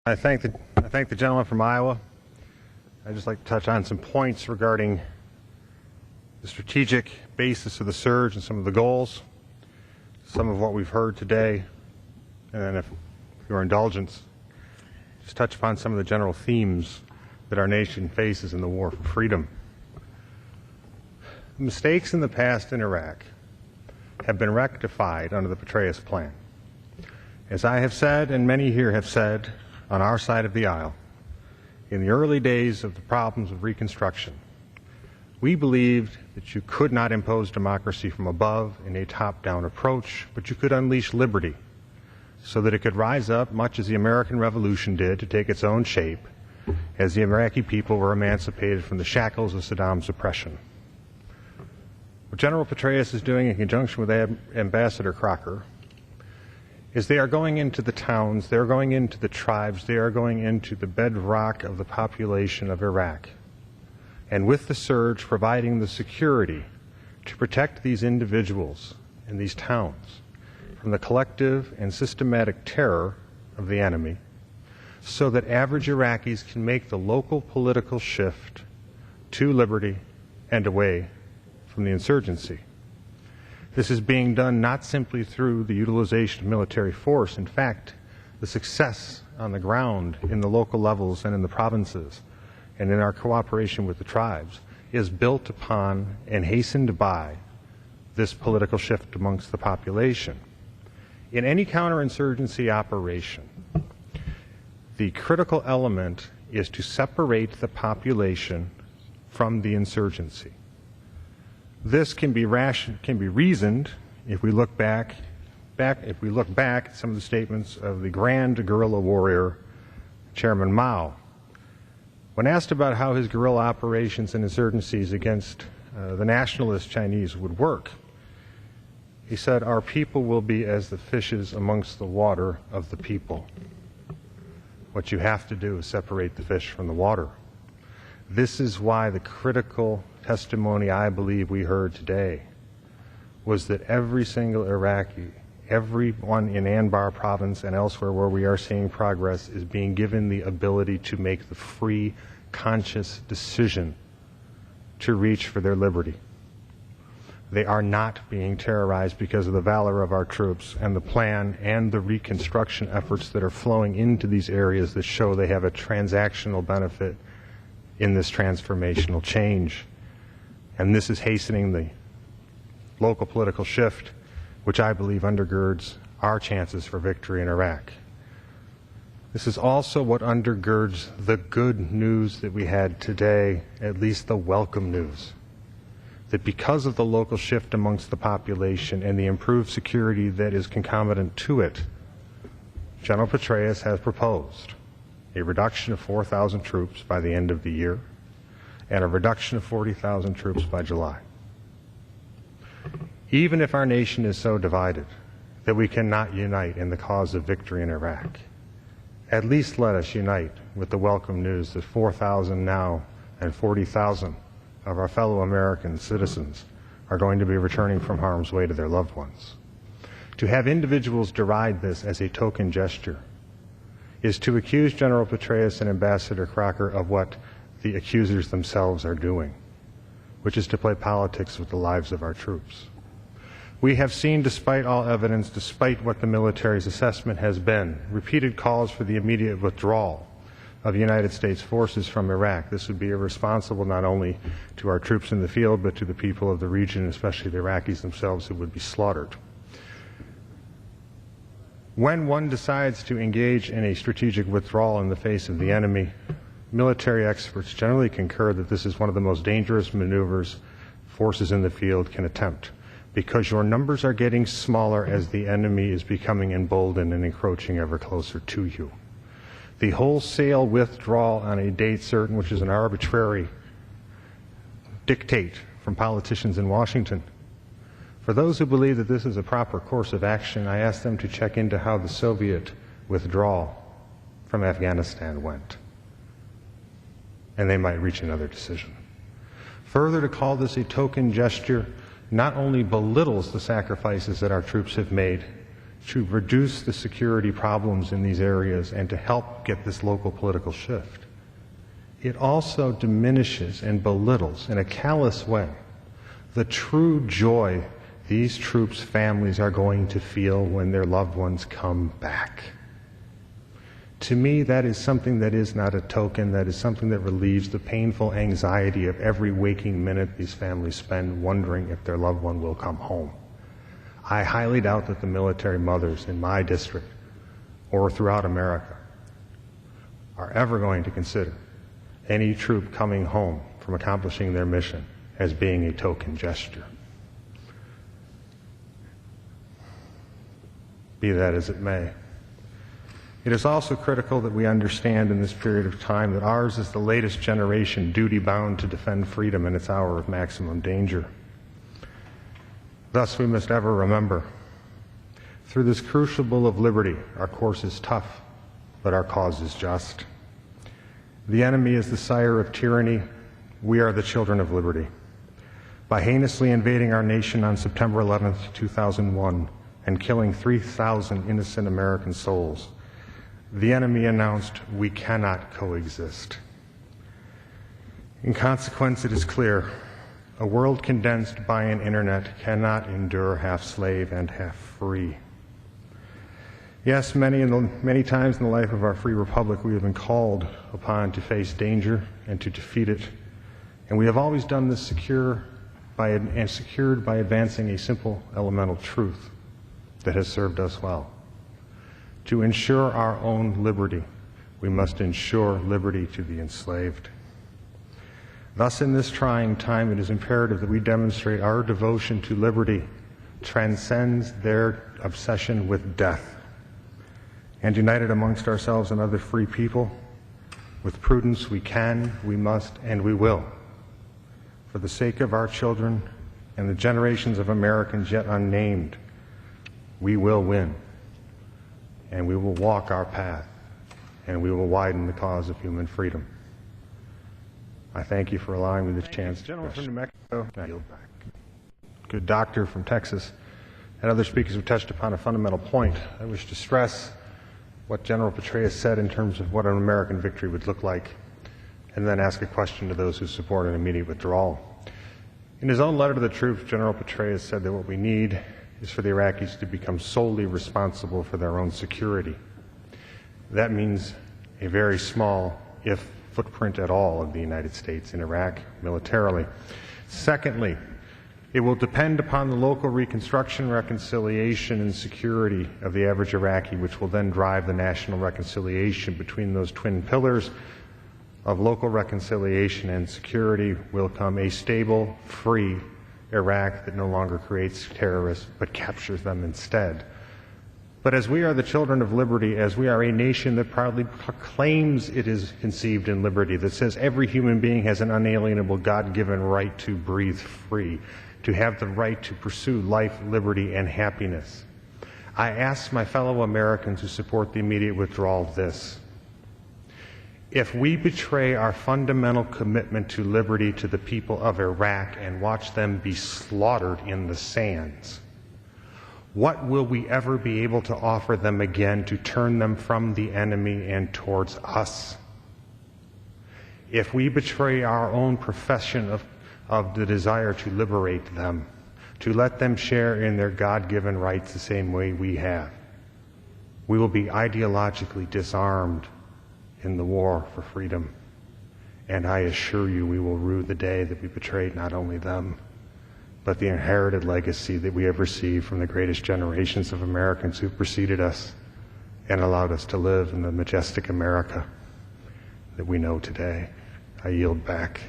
I thank the gentleman from Iowa. I'd just like to touch on some points regarding the strategic basis of the surge and some of the goals, some of what we've heard today, and then, if your indulgence, just touch upon some of the general themes that our nation faces in the war for freedom. Mistakes in the past in Iraq have been rectified under the Petraeus Plan. As I have said, and many here have said, on our side of the aisle, in the early days of the problems of Reconstruction, we believed that you could not impose democracy from above in a top-down approach, but you could unleash liberty so that it could rise up, much as the American Revolution did, to take its own shape as the Iraqi people were emancipated from the shackles of Saddam's oppression. What General Petraeus is doing in conjunction with Ambassador Crocker is they are going into the towns, they are going into the tribes, they are going into the bedrock of the population of Iraq. And with the surge, providing the security to protect these individuals in these towns from the collective and systematic terror of the enemy, so that average Iraqis can make the local political shift to liberty and away from the insurgency. This is being done not simply through the utilization of military force. In fact, the success on the ground in the local levels and in the provinces and in our cooperation with the tribes is built upon and hastened by this political shift amongst the population. In any counterinsurgency operation, the critical element is to separate the population from the insurgency. This can be reasoned if we look back at some of the statements of the grand guerrilla warrior, Chairman Mao. When asked about how his guerrilla operations and insurgencies against the nationalist Chinese would work, he said, "Our people will be as the fishes amongst the water of the people." What you have to do is separate the fish from the water. This is why the critical testimony I believe we heard today was that every single Iraqi, everyone in Anbar province and elsewhere where we are seeing progress, is being given the ability to make the free, conscious decision to reach for their liberty. They are not being terrorized because of the valor of our troops and the plan and the reconstruction efforts that are flowing into these areas that show they have a transactional benefit in this transformational change. And this is hastening the local political shift, which I believe undergirds our chances for victory in Iraq. This is also what undergirds the good news that we had today, at least the welcome news, that because of the local shift amongst the population and the improved security that is concomitant to it, General Petraeus has proposed a reduction of 4,000 troops by the end of the year and a reduction of 40,000 troops by July. Even if our nation is so divided that we cannot unite in the cause of victory in Iraq, at least let us unite with the welcome news that 4,000 now and 40,000 of our fellow American citizens are going to be returning from harm's way to their loved ones. To have individuals deride this as a token gesture is to accuse General Petraeus and Ambassador Crocker of what the accusers themselves are doing, which is to play politics with the lives of our troops. We have seen, despite all evidence, despite what the military's assessment has been, repeated calls for the immediate withdrawal of United States forces from Iraq. This would be irresponsible not only to our troops in the field, but to the people of the region, especially the Iraqis themselves, who would be slaughtered. When one decides to engage in a strategic withdrawal in the face of the enemy, military experts generally concur that this is one of the most dangerous maneuvers forces in the field can attempt, because your numbers are getting smaller as the enemy is becoming emboldened and encroaching ever closer to you. The wholesale withdrawal on a date certain, which is an arbitrary dictate from politicians in Washington, for those who believe that this is a proper course of action, I ask them to check into how the Soviet withdrawal from Afghanistan went, and they might reach another decision. Further, to call this a token gesture not only belittles the sacrifices that our troops have made to reduce the security problems in these areas and to help get this local political shift. It also diminishes and belittles in a callous way the true joy these troops' families are going to feel when their loved ones come back. To me, that is something that is not a token, that is something that relieves the painful anxiety of every waking minute these families spend wondering if their loved one will come home. I highly doubt that the military mothers in my district or throughout America are ever going to consider any troop coming home from accomplishing their mission as being a token gesture. Be that as it may. It is also critical that we understand in this period of time that ours is the latest generation duty-bound to defend freedom in its hour of maximum danger. Thus, we must ever remember, through this crucible of liberty, our course is tough, but our cause is just. The enemy is the sire of tyranny. We are the children of liberty. By heinously invading our nation on September 11th, 2001, and killing 3,000 innocent American souls, the enemy announced we cannot coexist. In consequence, it is clear, a world condensed by an internet cannot endure half slave and half free. Yes, many times in the life of our free republic we have been called upon to face danger and to defeat it, and we have always done this secured by advancing a simple elemental truth that has served us well. To ensure our own liberty, we must ensure liberty to the enslaved. Thus, in this trying time, it is imperative that we demonstrate our devotion to liberty transcends their obsession with death. And united amongst ourselves and other free people, with prudence we can, we must, and we will. For the sake of our children and the generations of Americans yet unnamed, we will win. And we will walk our path, and we will widen the cause of human freedom. I thank you for allowing me the chance. Gentleman from New Mexico, I yield back. Good doctor from Texas, and other speakers have touched upon a fundamental point. I wish to stress what General Petraeus said in terms of what an American victory would look like, and then ask a question to those who support an immediate withdrawal. In his own letter to the troops, General Petraeus said that what we need is for the Iraqis to become solely responsible for their own security. That means a very small, if footprint at all, of the United States in Iraq militarily. Secondly, it will depend upon the local reconstruction, reconciliation, and security of the average Iraqi, which will then drive the national reconciliation. Between those twin pillars of local reconciliation and security will come a stable, free Iraq that no longer creates terrorists but captures them instead. But as we are the children of liberty, as we are a nation that proudly proclaims it is conceived in liberty, that says every human being has an unalienable God-given right to breathe free, to have the right to pursue life, liberty, and happiness, I ask my fellow Americans who support the immediate withdrawal this: if we betray our fundamental commitment to liberty to the people of Iraq and watch them be slaughtered in the sands, what will we ever be able to offer them again to turn them from the enemy and towards us? If we betray our own profession of the desire to liberate them, to let them share in their God-given rights the same way we have, we will be ideologically disarmed in the war for freedom. And I assure you we will rue the day that we betrayed not only them, but the inherited legacy that we have received from the greatest generations of Americans who preceded us and allowed us to live in the majestic America that we know today. I yield back.